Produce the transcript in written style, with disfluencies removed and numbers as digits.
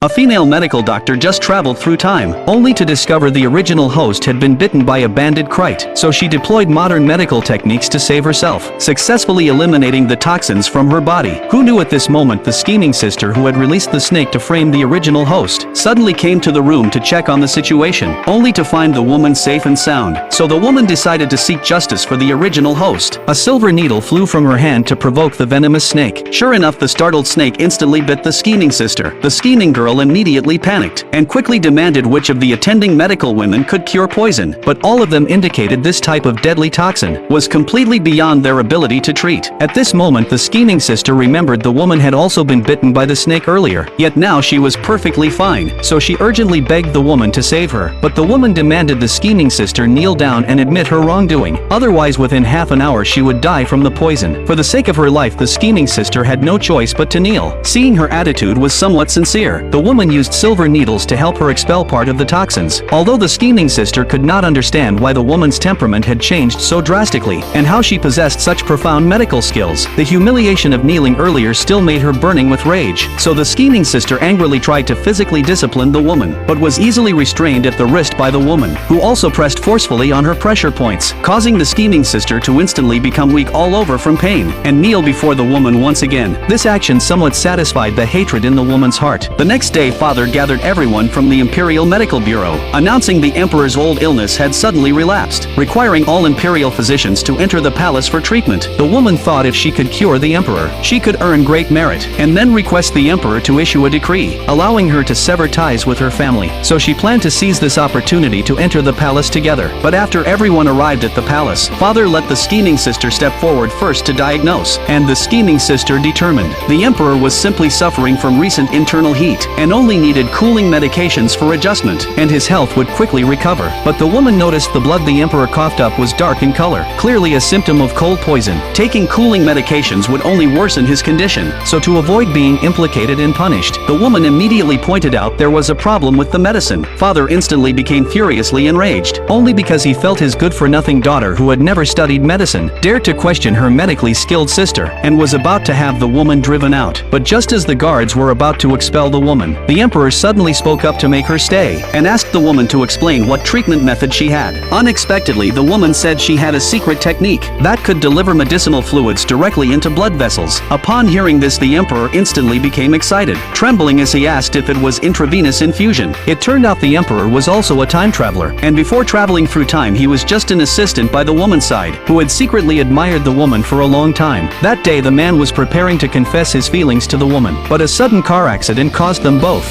A female medical doctor just traveled through time, only to discover the original host had been bitten by a banded krait, so she deployed modern medical techniques to save herself, successfully eliminating the toxins from her body. Who knew at this moment the scheming sister who had released the snake to frame the original host suddenly came to the room to check on the situation, only to find the woman safe and sound. So the woman decided to seek justice for the original host. A silver needle flew from her hand to provoke the venomous snake. Sure enough, the startled snake instantly bit the scheming sister. The scheming girl immediately panicked and quickly demanded which of the attending medical women could cure poison, but all of them indicated this type of deadly toxin was completely beyond their ability to treat. At this moment, the scheming sister remembered the woman had also been bitten by the snake earlier, yet now she was perfectly fine, so she urgently begged the woman to save her, but the woman demanded the scheming sister kneel down and admit her wrongdoing, otherwise within half an hour she would die from the poison. For the sake of her life, the scheming sister had no choice but to kneel. Seeing her attitude was somewhat sincere, the woman used silver needles to help her expel part of the toxins. Although the scheming sister could not understand why the woman's temperament had changed so drastically, and how she possessed such profound medical skills, the humiliation of kneeling earlier still made her burning with rage. So the scheming sister angrily tried to physically discipline the woman, but was easily restrained at the wrist by the woman, who also pressed forcefully on her pressure points, causing the scheming sister to instantly become weak all over from pain, and kneel before the woman once again. This action somewhat satisfied the hatred in the woman's heart. The next day, Father gathered everyone from the Imperial Medical Bureau, announcing the emperor's old illness had suddenly relapsed, requiring all imperial physicians to enter the palace for treatment. The woman thought if she could cure the emperor, she could earn great merit, and then request the emperor to issue a decree, allowing her to sever ties with her family. So she planned to seize this opportunity to enter the palace together. But after everyone arrived at the palace, Father let the scheming sister step forward first to diagnose, and the scheming sister determined the emperor was simply suffering from recent internal heat, and only needed cooling medications for adjustment, and his health would quickly recover. But the woman noticed the blood the emperor coughed up was dark in color, clearly a symptom of cold poison. Taking cooling medications would only worsen his condition, so to avoid being implicated and punished, the woman immediately pointed out there was a problem with the medicine. Father instantly became furiously enraged, only because he felt his good-for-nothing daughter, who had never studied medicine, dared to question her medically skilled sister, and was about to have the woman driven out. But just as the guards were about to expel the woman, the emperor suddenly spoke up to make her stay, and asked the woman to explain what treatment method she had. Unexpectedly, the woman said she had a secret technique that could deliver medicinal fluids directly into blood vessels. Upon hearing this, the emperor instantly became excited, trembling as he asked if it was intravenous infusion. It turned out the emperor was also a time traveler, and before traveling through time he was just an assistant by the woman's side, who had secretly admired the woman for a long time. That day the man was preparing to confess his feelings to the woman, but a sudden car accident caused them both